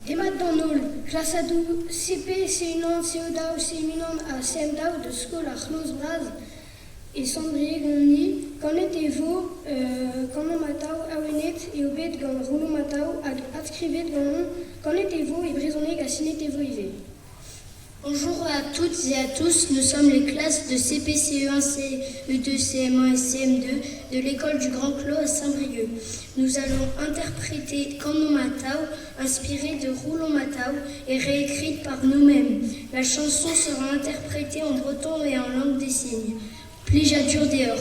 Des maths dans Nol, classe A2, CP, C1, CEDAO, C1 à CMDAO de Skol à Chlos Braz et Sandrier Gonni, qu'en était-vous, qu'en matao, awenet et obet gant rouleau matao, adscrivet gant qu'en était-vous et brisonné à sinetez-vous ivé. Bonjour à toutes et à tous, nous sommes les classes de CP, CE1, CE2, CM1 et CM2 de l'école du Grand Clos à Saint-Brieuc. Nous allons interpréter Kano Matao, inspirée de Rouleau Matao et réécrite par nous-mêmes. La chanson sera interprétée en breton et en langue des signes. Plijadur dehors.